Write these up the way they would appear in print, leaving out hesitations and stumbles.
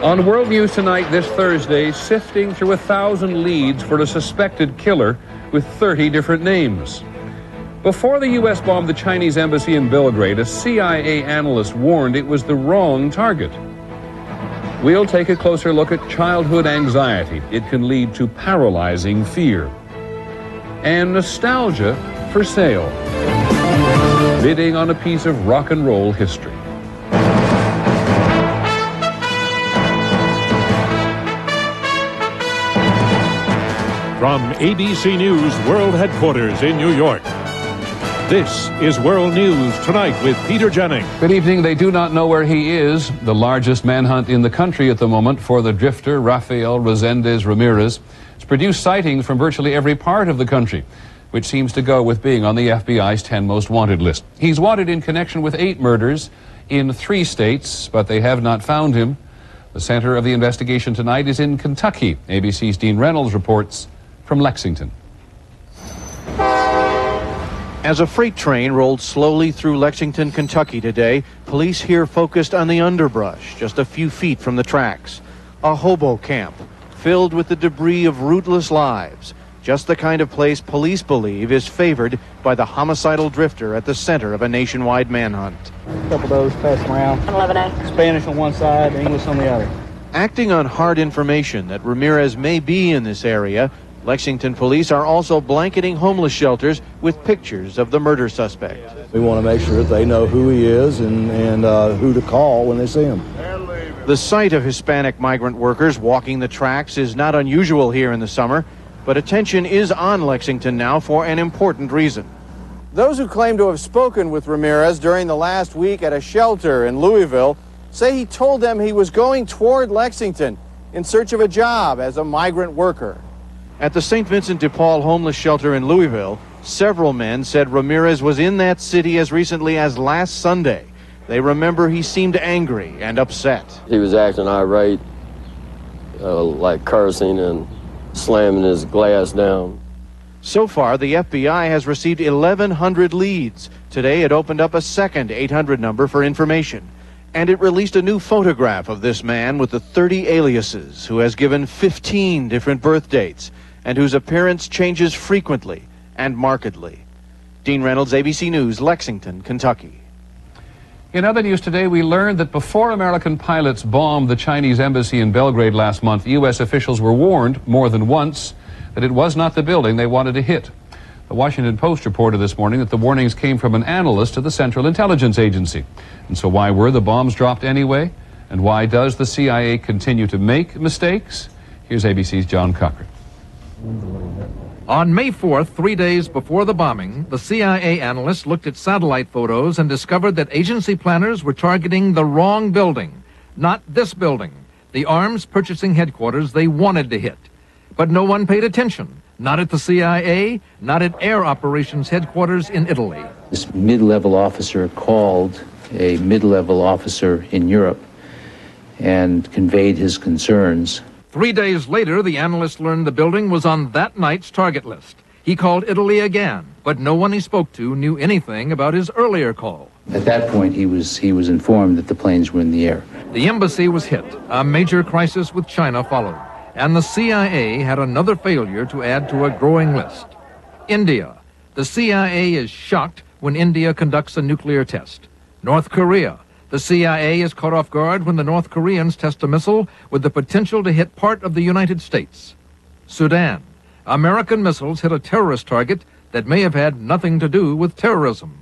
On World News Tonight this Thursday, sifting through 1,000 leads for a suspected killer with 30 different names. Before the U.S. bombed the Chinese embassy in Belgrade, a CIA analyst warned it was the wrong target. We'll take a closer look at childhood anxiety. It can lead to paralyzing fear. And nostalgia for sale. Bidding on a piece of rock and roll history. From ABC News World Headquarters in New York, this is World News Tonight with Peter Jennings. Good evening. They do not know where he is. The largest manhunt in the country at the moment for the drifter Rafael Resendez Ramirez. It's produced sightings from virtually every part of the country, which seems to go with being on the FBI's 10 most wanted list. He's wanted in connection with 8 murders in 3 states, but they have not found him. The center of the investigation tonight is in Kentucky. ABC's Dean Reynolds reports from Lexington. As a freight train rolled slowly through Lexington, Kentucky today, police here focused on the underbrush just a few feet from the tracks. A hobo camp filled with the debris of rootless lives. Just the kind of place police believe is favored by the homicidal drifter at the center of a nationwide manhunt. A couple of those passing around. 11A. Spanish on one side, English on the other. Acting on hard information that Ramirez may be in this area, Lexington police are also blanketing homeless shelters with pictures of the murder suspect. We want to make sure that they know who he is and who to call when they see him. The sight of Hispanic migrant workers walking the tracks is not unusual here in the summer, but attention is on Lexington now for an important reason. Those who claim to have spoken with Ramirez during the last week at a shelter in Louisville say he told them he was going toward Lexington in search of a job as a migrant worker. At the St. Vincent de Paul homeless shelter in Louisville, several men said Ramirez was in that city as recently as last Sunday. They remember he seemed angry and upset. He was acting irate, like cursing and slamming his glass down. So far, the FBI has received 1,100 leads. Today, it opened up a second 800 number for information. And it released a new photograph of this man with the 30 aliases, who has given 15 different birth dates, and whose appearance changes frequently and markedly. Dean Reynolds, ABC News, Lexington, Kentucky. In other news today, we learned that before American pilots bombed the Chinese embassy in Belgrade last month, U.S. officials were warned more than once that it was not the building they wanted to hit. The Washington Post reported this morning that the warnings came from an analyst at the Central Intelligence Agency. And so why were the bombs dropped anyway? And why does the CIA continue to make mistakes? Here's ABC's John Cochran. On May 4th, 3 days before the bombing, the CIA analyst looked at satellite photos and discovered that agency planners were targeting the wrong building. Not this building, the arms purchasing headquarters they wanted to hit. But no one paid attention. Not at the CIA, not at Air Operations headquarters in Italy. This mid-level officer called a mid-level officer in Europe and conveyed his concerns. 3 days later, the analyst learned the building was on that night's target list. He called Italy again, but no one he spoke to knew anything about his earlier call. At that point, he was informed that the planes were in the air. The embassy was hit. A major crisis with China followed. And the CIA had another failure to add to a growing list. India. The CIA is shocked when India conducts a nuclear test. North Korea. The CIA is caught off guard when the North Koreans test a missile with the potential to hit part of the United States. Sudan. American missiles hit a terrorist target that may have had nothing to do with terrorism.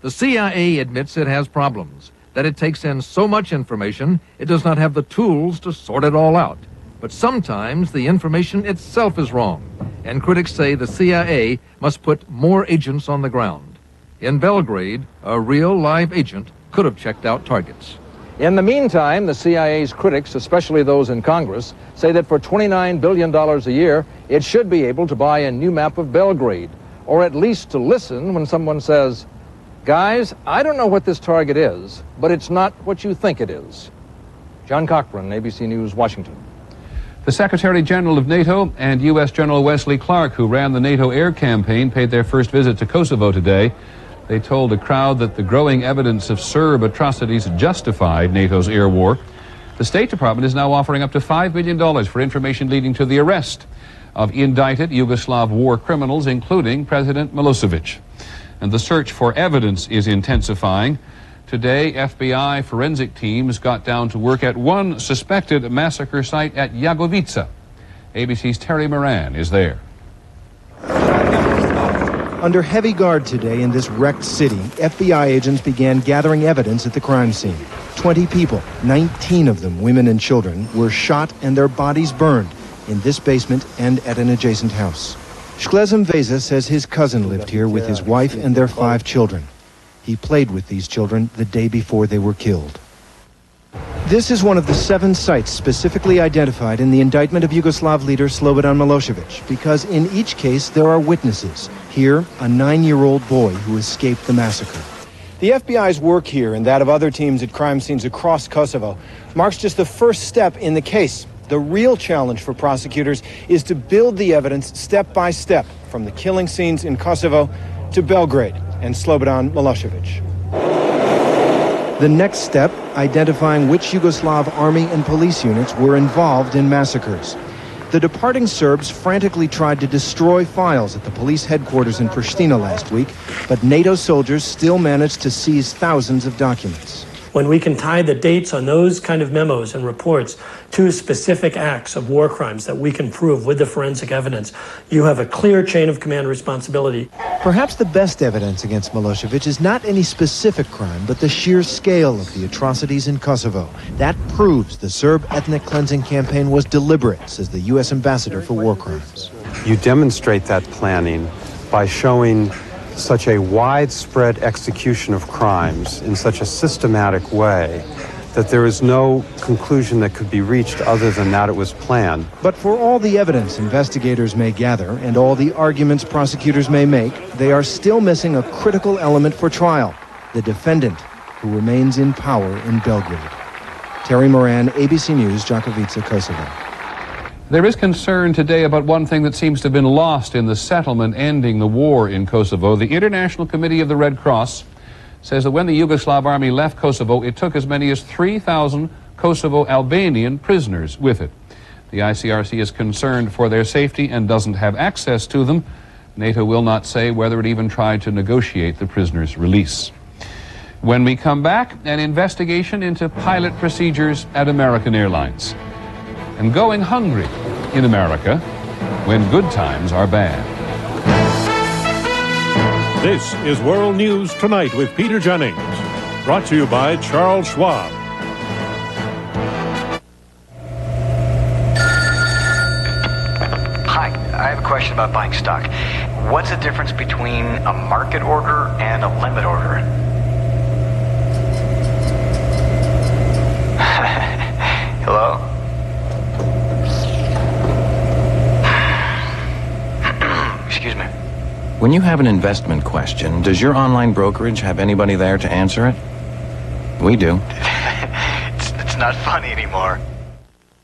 The CIA admits it has problems, that it takes in so much information it does not have the tools to sort it all out. But sometimes the information itself is wrong, and critics say the CIA must put more agents on the ground. In Belgrade, a real live agent could have checked out targets. In the meantime, the CIA's critics, especially those in Congress, say that for $29 billion a year, it should be able to buy a new map of Belgrade, or at least to listen when someone says, "Guys, I don't know what this target is, but it's not what you think it is." John Cochran, ABC News, Washington. The Secretary General of NATO and U.S. General Wesley Clark, who ran the NATO air campaign, paid their first visit to Kosovo today. They told a crowd that the growing evidence of Serb atrocities justified NATO's air war. The State Department is now offering up to $5 million for information leading to the arrest of indicted Yugoslav war criminals, including President Milosevic. And the search for evidence is intensifying. Today, FBI forensic teams got down to work at one suspected massacre site at Jagovica. ABC's Terry Moran is there. Under heavy guard today in this wrecked city, FBI agents began gathering evidence at the crime scene. 20 people, 19 of them women and children, were shot and their bodies burned in this basement and at an adjacent house. Shklezem Veza says his cousin lived here with his wife and their 5 children. He played with these children the day before they were killed. This is one of the 7 sites specifically identified in the indictment of Yugoslav leader Slobodan Milosevic, because in each case there are witnesses. Here, a 9-year-old boy who escaped the massacre. The FBI's work here and that of other teams at crime scenes across Kosovo marks just the first step in the case. The real challenge for prosecutors is to build the evidence step by step from the killing scenes in Kosovo to Belgrade and Slobodan Milosevic. The next step, identifying which Yugoslav army and police units were involved in massacres. The departing Serbs frantically tried to destroy files at the police headquarters in Pristina last week, but NATO soldiers still managed to seize thousands of documents. When we can tie the dates on those kind of memos and reports to specific acts of war crimes that we can prove with the forensic evidence, you have a clear chain of command responsibility. Perhaps the best evidence against Milosevic is not any specific crime, but the sheer scale of the atrocities in Kosovo. That proves the Serb ethnic cleansing campaign was deliberate, says the U.S. ambassador for war crimes. You demonstrate that planning by showing such a widespread execution of crimes in such a systematic way that there is no conclusion that could be reached other than that it was planned. But for all the evidence investigators may gather and all the arguments prosecutors may make, they are still missing a critical element for trial: the defendant, who remains in power in Belgrade. Terry Moran, ABC News, Jakovica, Kosovo. There is concern today about one thing that seems to have been lost in the settlement ending the war in Kosovo. The International Committee of the Red Cross says that when the Yugoslav army left Kosovo, it took as many as 3,000 Kosovo Albanian prisoners with it. The ICRC is concerned for their safety and doesn't have access to them. NATO will not say whether it even tried to negotiate the prisoners' release. When we come back, an investigation into pilot procedures at American Airlines. And going hungry in America when good times are bad. This is World News Tonight with Peter Jennings. Brought to you by Charles Schwab. Hi, I have a question about buying stock. What's the difference between a market order and a limit order? Hello? Excuse me. When you have an investment question, does your online brokerage have anybody there to answer it? We do. It's not funny anymore.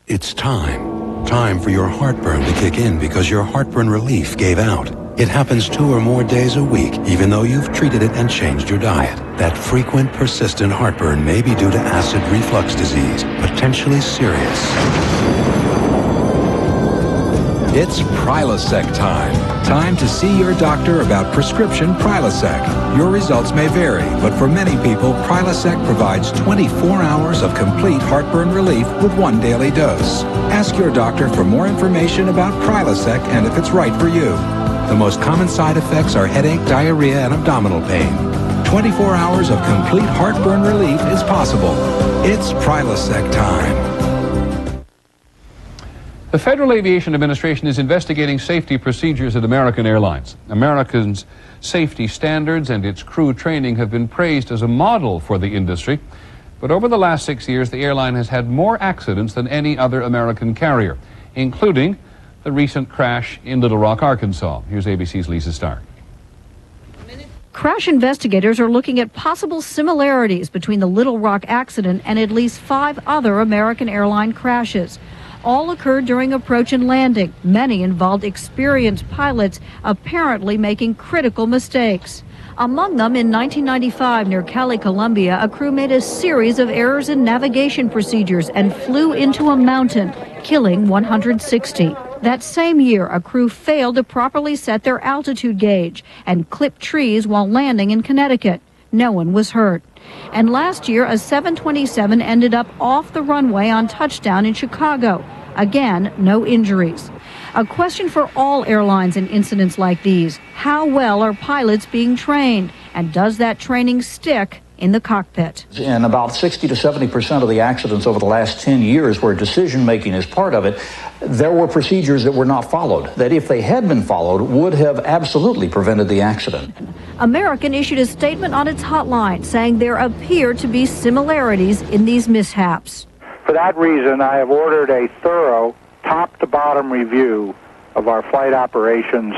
It's time for your heartburn to kick in because your heartburn relief gave out. It happens 2 or more days a week, even though you've treated it and changed your diet. That frequent, persistent heartburn may be due to acid reflux disease, potentially serious. It's Prilosec time. Time to see your doctor about prescription Prilosec. Your results may vary, but for many people, Prilosec provides 24 hours of complete heartburn relief with 1 daily dose. Ask your doctor for more information about Prilosec and if it's right for you. The most common side effects are headache, diarrhea, and abdominal pain. 24 hours of complete heartburn relief is possible. It's Prilosec time. The Federal Aviation Administration is investigating safety procedures at American Airlines. American's safety standards and its crew training have been praised as a model for the industry. But over the last 6 years, the airline has had more accidents than any other American carrier, including the recent crash in Little Rock, Arkansas. Here's ABC's Lisa Stark. Crash investigators are looking at possible similarities between the Little Rock accident and at least 5 other American airline crashes. All occurred during approach and landing. Many involved experienced pilots apparently making critical mistakes. Among them, in 1995 near Cali, Colombia, a crew made a series of errors in navigation procedures and flew into a mountain, killing 160. That same year, a crew failed to properly set their altitude gauge and clipped trees while landing in Connecticut. No one was hurt. And last year, a 727 ended up off the runway on touchdown in Chicago. Again, no injuries. A question for all airlines in incidents like these: how well are pilots being trained? And does that training stick in the cockpit? In about 60 to 70% of the accidents over the last 10 years where decision-making is part of it, there were procedures that were not followed, that if they had been followed, would have absolutely prevented the accident. American issued a statement on its hotline saying there appear to be similarities in these mishaps. For that reason, I have ordered a thorough top-to-bottom review of our flight operations.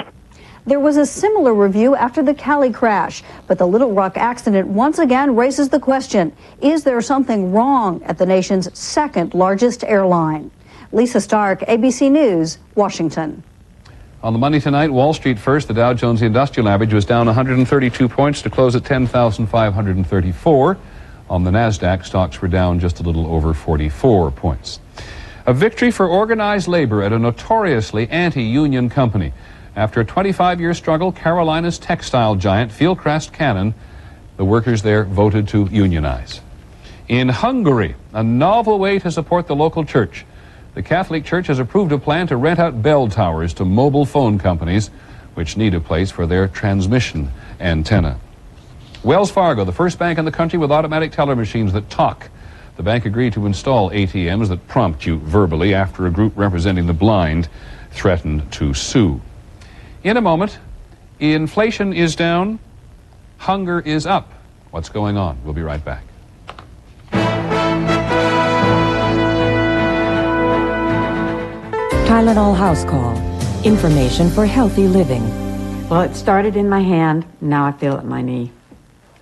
There was a similar review after the Cali crash, but the Little Rock accident once again raises the question: is there something wrong at the nation's second largest airline? Lisa Stark, ABC News, Washington. On the money tonight, Wall Street first. The Dow Jones Industrial Average was down 132 points to close at 10,534. On the NASDAQ, stocks were down just a little over 44 points. A victory for organized labor at a notoriously anti-union company. After a 25-year struggle, Carolina's textile giant Fieldcrest Cannon, the workers there voted to unionize. In Hungary, a novel way to support the local church. The Catholic Church has approved a plan to rent out bell towers to mobile phone companies, which need a place for their transmission antenna. Wells Fargo, the first bank in the country with automatic teller machines that talk. The bank agreed to install ATMs that prompt you verbally after a group representing the blind threatened to sue. In a moment, inflation is down, hunger is up. What's going on? We'll be right back. Tylenol House Call. Information for healthy living. Well, it started in my hand. Now I feel it in my knee.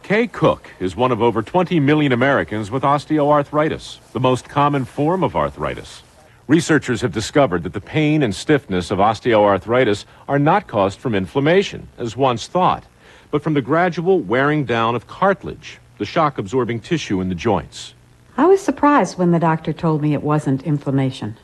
Kay Cook is one of over 20 million Americans with osteoarthritis, the most common form of arthritis. Researchers have discovered that the pain and stiffness of osteoarthritis are not caused from inflammation, as once thought, but from the gradual wearing down of cartilage, the shock-absorbing tissue in the joints. I was surprised when the doctor told me it wasn't inflammation.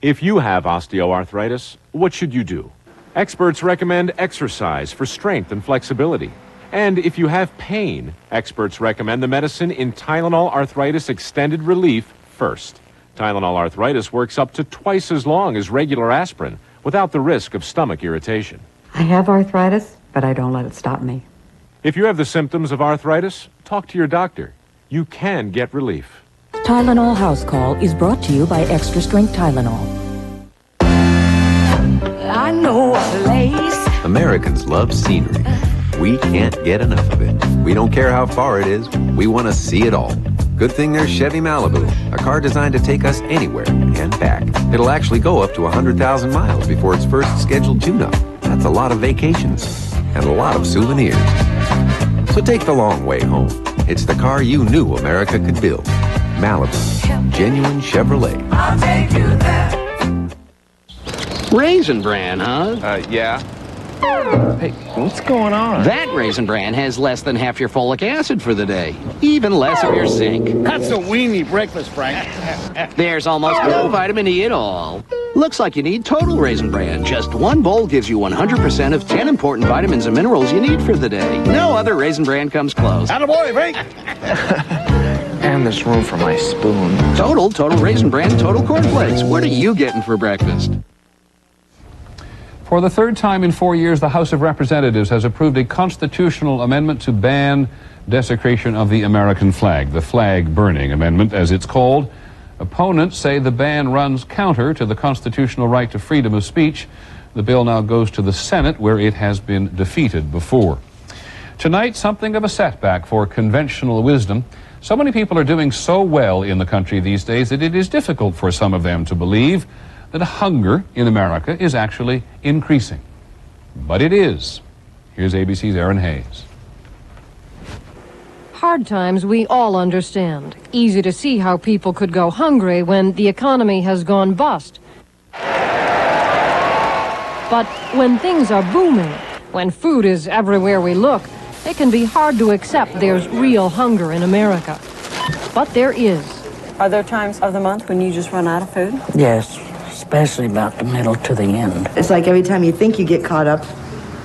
If you have osteoarthritis, what should you do? Experts recommend exercise for strength and flexibility. And if you have pain, experts recommend the medicine in Tylenol Arthritis Extended Relief first. Tylenol Arthritis works up to twice as long as regular aspirin without the risk of stomach irritation. I have arthritis, but I don't let it stop me. If you have the symptoms of arthritis, talk to your doctor. You can get relief. Tylenol House Call is brought to you by Extra Strength Tylenol. I know a place. Americans love scenery. We can't get enough of it. We don't care how far it is. We want to see it all. Good thing there's Chevy Malibu, a car designed to take us anywhere and back. It'll actually go up to 100,000 miles before its first scheduled tune-up. That's a lot of vacations and a lot of souvenirs. So take the long way home. It's the car you knew America could build. Malibu, genuine Chevrolet. I'll take you there. Raisin Bran, huh? Yeah. Hey, what's going on? That Raisin Bran has less than half your folic acid for the day. Even less of your zinc. That's a weenie breakfast, Frank. There's almost no vitamin E at all. Looks like you need Total Raisin Bran. Just one bowl gives you 100% of 10 important vitamins and minerals you need for the day. No other Raisin Bran comes close. Attaboy, Frank. And there's room for my spoon. Total Raisin Bran, Total Cornflakes. What are you getting for breakfast? For the third time in 4 years, the House of Representatives has approved a constitutional amendment to ban desecration of the American flag, the flag burning amendment, as it's called. Opponents say the ban runs counter to the constitutional right to freedom of speech. The bill now goes to the Senate, where it has been defeated before. Tonight, something of a setback for conventional wisdom. So many people are doing so well in the country these days that it is difficult for some of them to believe that hunger in America is actually increasing. But it is. Here's ABC's Aaron Hayes. Hard times we all understand. Easy to see how people could go hungry when the economy has gone bust. But when things are booming, when food is everywhere we look, It can be hard to accept there's real hunger in America. But there is. Are there times of the month when you just run out of food? Yes, especially about the middle to the end. It's like every time you think you get caught up,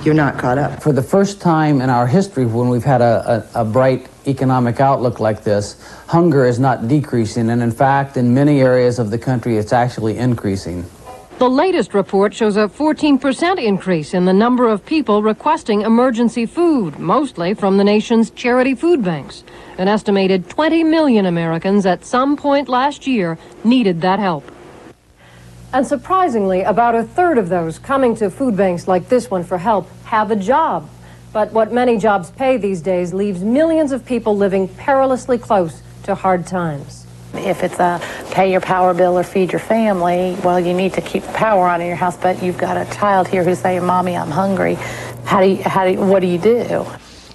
you're not caught up. For the first time in our history, when we've had a bright economic outlook like this, hunger is not decreasing, and in fact, in many areas of the country, it's actually increasing. The latest report shows a 14% increase in the number of people requesting emergency food, mostly from the nation's charity food banks. An estimated 20 million Americans at some point last year needed that help. And surprisingly, about a third of those coming to food banks like this one for help have a job. But what many jobs pay these days leaves millions of people living perilously close to hard times. If it's a pay your power bill or feed your family, well, you need to keep the power on in your house, but you've got a child here who's saying, Mommy, I'm hungry. What do you do?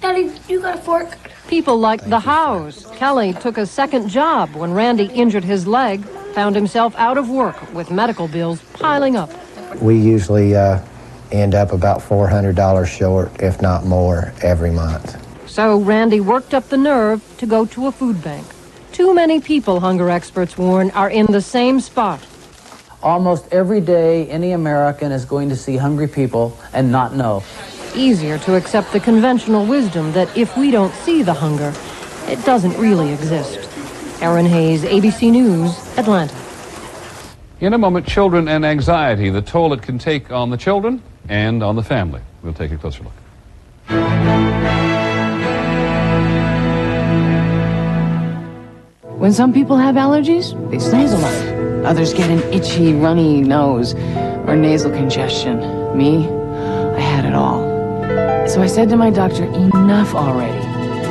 Daddy, you got a fork? People like the Howes. Kelly took a second job when Randy injured his leg, found himself out of work with medical bills piling up. We usually end up about $400 short, if not more, every month. So Randy worked up the nerve to go to a food bank. Too many people, hunger experts warn, are in the same spot. Almost every day, any American is going to see hungry people and not know. Easier to accept the conventional wisdom that if we don't see the hunger, it doesn't really exist. Erin Hayes, ABC News, Atlanta. In a moment, children and anxiety, the toll it can take on the children and on the family. We'll take a closer look. When some people have allergies, they sneeze a lot. Others get an itchy, runny nose or nasal congestion. Me, I had it all. So I said to my doctor, enough already.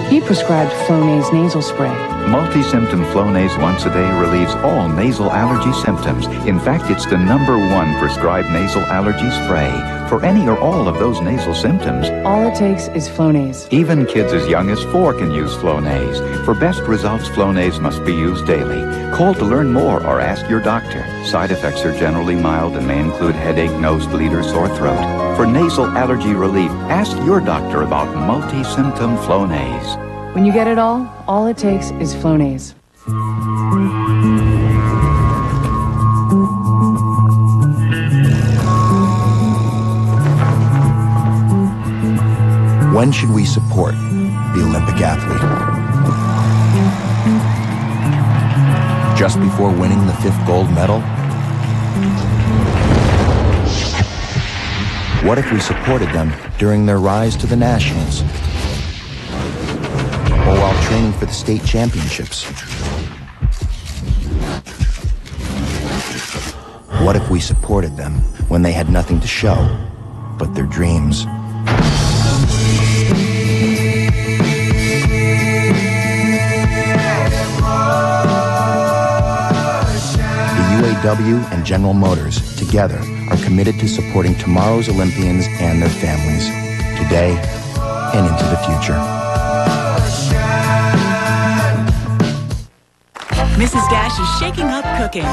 He prescribed Flonase nasal spray. Multi-symptom Flonase once a day relieves all nasal allergy symptoms. In fact, it's the #1 prescribed nasal allergy spray for any or all of those nasal symptoms. All it takes is Flonase. Even kids as young as 4 can use Flonase. For best results, Flonase must be used daily. Call to learn more or ask your doctor. Side effects are generally mild and may include headache, nosebleed, or sore throat. For nasal allergy relief, ask your doctor about multi-symptom Flonase. When you get it all it takes is Flonase. When should we support the Olympic athlete? Just before winning the 5th gold medal? What if we supported them during their rise to the nationals? Or while training for the state championships? What if we supported them when they had nothing to show but their dreams? UAW and General Motors, together, are committed to supporting tomorrow's Olympians and their families, today and into the future. Mrs. Dash is shaking up cooking.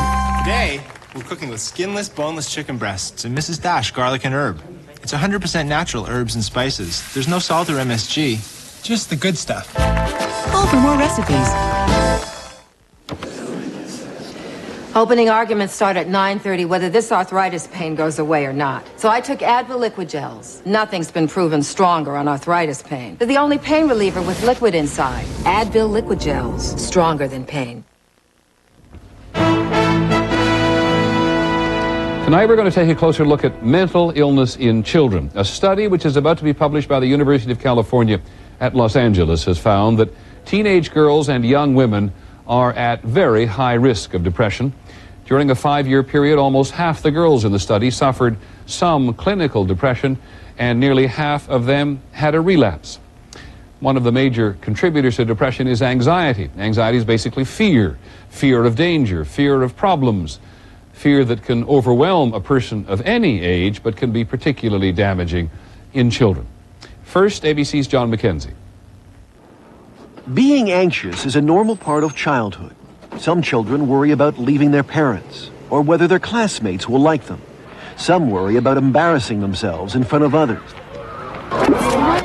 Today, we're cooking with skinless, boneless chicken breasts and Mrs. Dash garlic and herb. It's 100% natural herbs and spices. There's no salt or MSG, just the good stuff. Call for more recipes. Opening arguments start at 9:30 whether this arthritis pain goes away or not. So I took Advil liquid gels. Nothing's been proven stronger on arthritis pain. They're the only pain reliever with liquid inside. Advil liquid gels, stronger than pain. Tonight we're going to take a closer look at mental illness in children. A study which is about to be published by the University of California at Los Angeles has found that teenage girls and young women are at very high risk of depression. During a 5-year period, almost half the girls in the study suffered some clinical depression, and nearly half of them had a relapse. One of the major contributors to depression is anxiety. Anxiety is basically fear. Fear of danger, fear of problems, fear that can overwhelm a person of any age, but can be particularly damaging in children. First, ABC's John McKenzie. Being anxious is a normal part of childhood. Some children worry about leaving their parents, or whether their classmates will like them. Some worry about embarrassing themselves in front of others.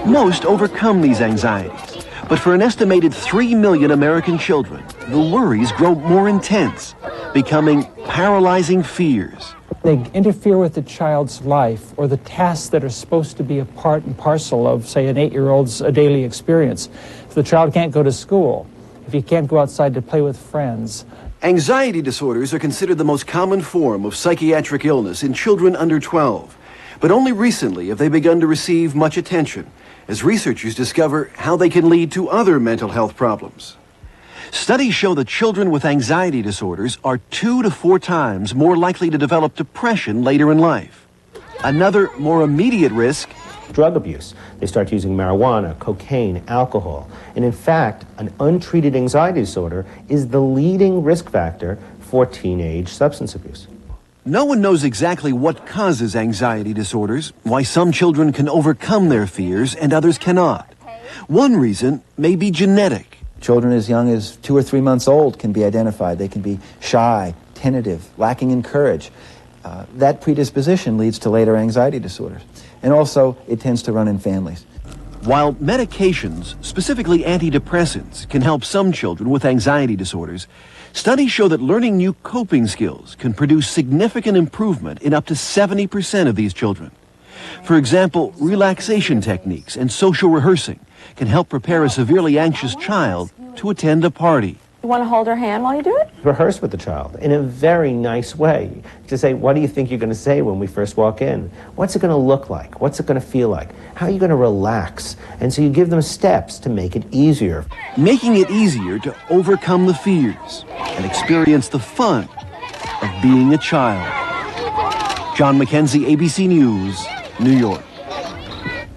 Most overcome these anxieties, but for an estimated 3 million American children, the worries grow more intense, becoming paralyzing fears. They interfere with the child's life or the tasks that are supposed to be a part and parcel of, say, an 8-year-old's daily experience. If the child can't go to school, if he can't go outside to play with friends. Anxiety disorders are considered the most common form of psychiatric illness in children under 12. But only recently have they begun to receive much attention as researchers discover how they can lead to other mental health problems. Studies show that children with anxiety disorders are 2 to 4 times more likely to develop depression later in life. Another, more immediate risk: drug abuse. They start using marijuana, cocaine, alcohol. And in fact, an untreated anxiety disorder is the leading risk factor for teenage substance abuse. No one knows exactly what causes anxiety disorders, why some children can overcome their fears and others cannot. One reason may be genetic. Children as young as 2 or 3 months old can be identified. They can be shy, tentative, lacking in courage. That predisposition leads to later anxiety disorders. And also, it tends to run in families. While medications, specifically antidepressants, can help some children with anxiety disorders, studies show that learning new coping skills can produce significant improvement in up to 70% of these children. For example, relaxation techniques and social rehearsing can help prepare a severely anxious child to attend a party. You want to hold her hand while you do it? Rehearse with the child in a very nice way. To say, what do you think you're going to say when we first walk in? What's it going to look like? What's it going to feel like? How are you going to relax? And so you give them steps to make it easier. Making it easier to overcome the fears and experience the fun of being a child. John McKenzie, ABC News, New York.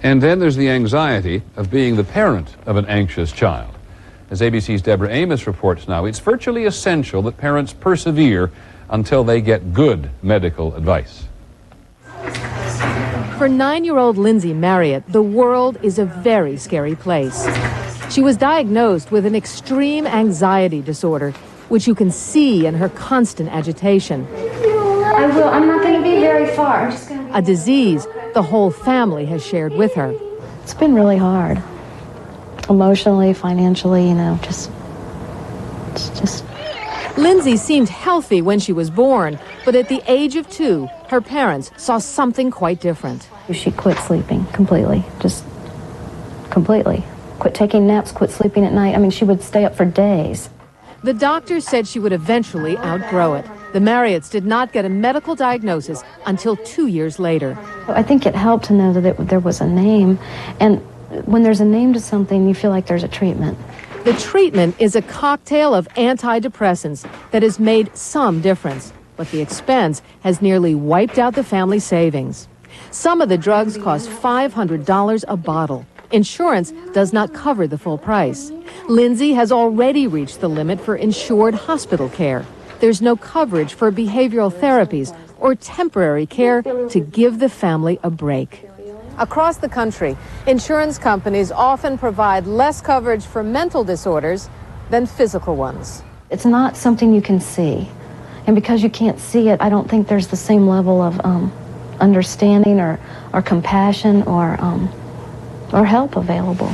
And then there's the anxiety of being the parent of an anxious child. As ABC's Deborah Amos reports now, it's virtually essential that parents persevere until they get good medical advice. For 9-year-old Lindsay Marriott, the world is a very scary place. She was diagnosed with an extreme anxiety disorder, which you can see in her constant agitation. I will. I'm not going to be very far. I'm just going to... A disease the whole family has shared with her. It's been really hard. Emotionally, financially, you know, just... Lindsay seemed healthy when she was born, but at the age of 2, her parents saw something quite different. She quit sleeping completely, just completely. Quit taking naps, quit sleeping at night. I mean, she would stay up for days. The doctor said she would eventually outgrow it. The Marriotts did not get a medical diagnosis until 2 years later. I think it helped to know that there was a name, and when there's a name to something, you feel like there's a treatment. The treatment is a cocktail of antidepressants that has made some difference, but the expense has nearly wiped out the family's savings. Some of the drugs cost $500 a bottle. Insurance does not cover the full price. Lindsay has already reached the limit for insured hospital care. There's no coverage for behavioral therapies or temporary care to give the family a break. Across the country, insurance companies often provide less coverage for mental disorders than physical ones. It's not something you can see. And because you can't see it, I don't think there's the same level of understanding or compassion or help available.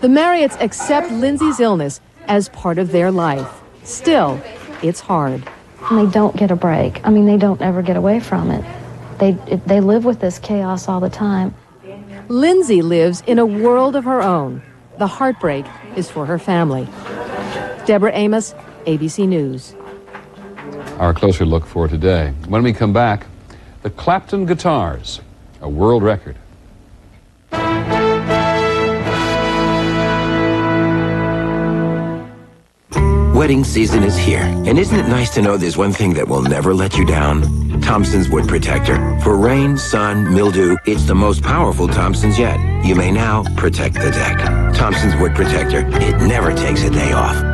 The Marriotts accept Lindsay's illness as part of their life. Still, it's hard. And they don't get a break. I mean, they don't ever get away from it. They live with this chaos all the time. Lindsay lives in a world of her own. The heartbreak is for her family. Deborah Amos, ABC News. Our closer look for today. When we come back, the Clapton Guitars, a world record. Wedding season is here, and isn't it nice to know there's one thing that will never let you down? Thompson's Wood Protector. For rain, sun, mildew, it's the most powerful Thompson's yet. You may now protect the deck. Thompson's Wood Protector. It never takes a day off.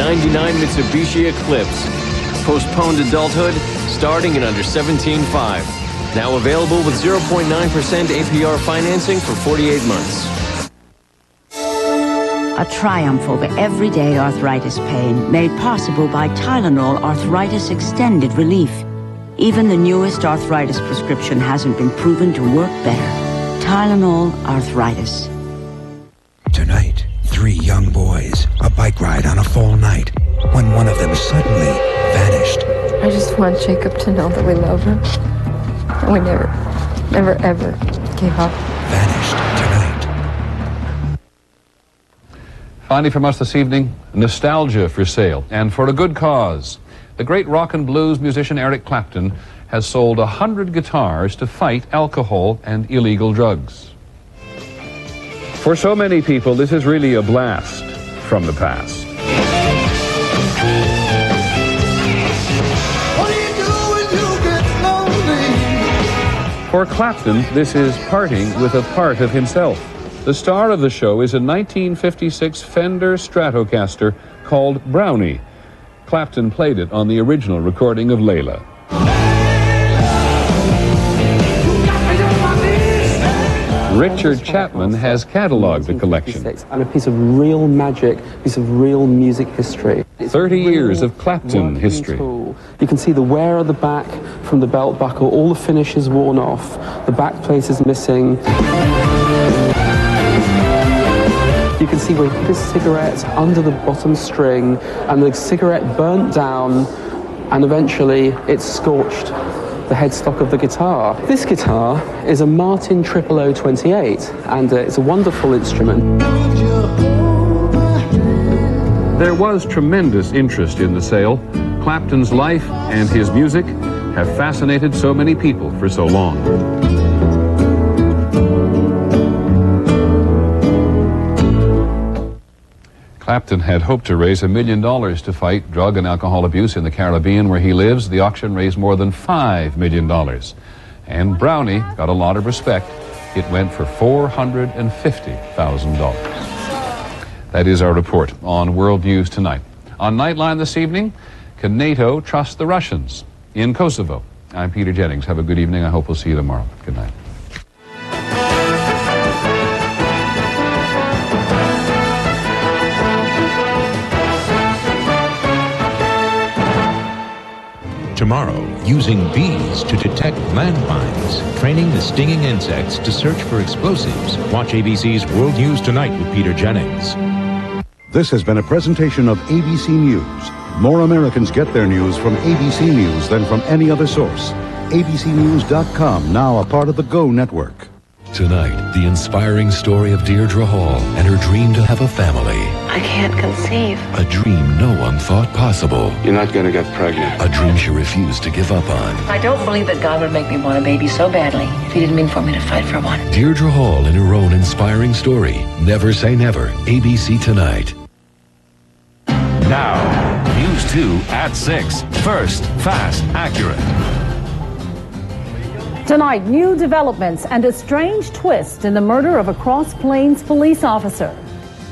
'99 Mitsubishi Eclipse. Postponed adulthood starting at under $17,500. Now available with 0.9% APR financing for 48 months. A triumph over everyday arthritis pain made possible by Tylenol Arthritis Extended Relief. Even the newest arthritis prescription hasn't been proven to work better. Tylenol Arthritis. Tonight, 3 young boys, a bike ride on a fall night, when one of them suddenly vanished. I just want Jacob to know that we love him. And we never, ever gave up. Vanished tonight. Finally from us this evening, nostalgia for sale, and for a good cause. The great rock and blues musician Eric Clapton has sold 100 guitars to fight alcohol and illegal drugs. For so many people, this is really a blast from the past. For Clapton, this is parting with a part of himself. The star of the show is a 1956 Fender Stratocaster called Brownie. Clapton played it on the original recording of Layla. Richard Chapman has cataloged the collection. And a piece of real magic, a piece of real music history. 30 years of Clapton history. You can see the wear of the back from the belt buckle, all the finish is worn off, the back plate is missing. You can see where he put his cigarette under the bottom string and the cigarette burnt down and eventually it scorched the headstock of the guitar. This guitar is a Martin 00028 and it's a wonderful instrument. There was tremendous interest in the sale. Clapton's life and his music have fascinated so many people for so long. Clapton had hoped to raise $1 million to fight drug and alcohol abuse in the Caribbean where he lives. The auction raised more than $5 million. And Brownie got a lot of respect. It went for $450,000. That is our report on World News Tonight. On Nightline this evening, can NATO trust the Russians in Kosovo? I'm Peter Jennings. Have a good evening. I hope we'll see you tomorrow. Good night. Tomorrow, using bees to detect landmines, training the stinging insects to search for explosives. Watch ABC's World News Tonight with Peter Jennings. This has been a presentation of ABC News. More Americans get their news from ABC News than from any other source. ABCnews.com, now a part of the Go Network. Tonight, the inspiring story of Deirdre Hall and her dream to have a family. I can't conceive. A dream no one thought possible. You're not going to get pregnant. A dream she refused to give up on. I don't believe that God would make me want a baby so badly if he didn't mean for me to fight for one. Deirdre Hall in her own inspiring story. Never Say Never. ABC Tonight. Now, News 2 at 6. First, fast, accurate. Tonight, new developments and a strange twist in the murder of a Cross Plains police officer.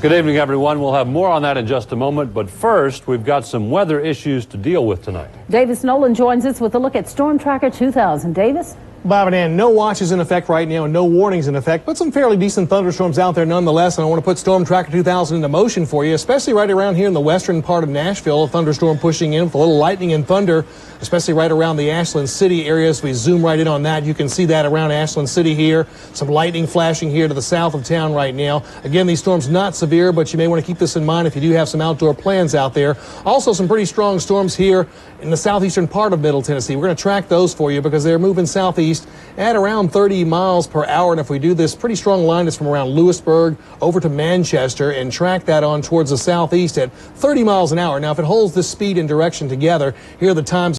Good evening, everyone. We'll have more on that in just a moment, but first, we've got some weather issues to deal with tonight. Davis Nolan joins us with a look at Storm Tracker 2000. Davis? Bob and Ann, no watches in effect right now, no warnings in effect, but some fairly decent thunderstorms out there nonetheless, and I want to put Storm Tracker 2000 into motion for you, especially right around here in the western part of Nashville. A thunderstorm pushing in with a little lightning and thunder, especially right around the Ashland City area. As we zoom right in on that, you can see that around Ashland City here. Some lightning flashing here to the south of town right now. Again, these storms not severe, but you may want to keep this in mind if you do have some outdoor plans out there. Also, some pretty strong storms here in the southeastern part of Middle Tennessee. We're going to track those for you because they're moving southeast at around 30 miles per hour. And if we do this pretty strong line that's from around Lewisburg over to Manchester and track that on towards the southeast at 30 miles an hour. Now, if it holds this speed and direction together, here are the times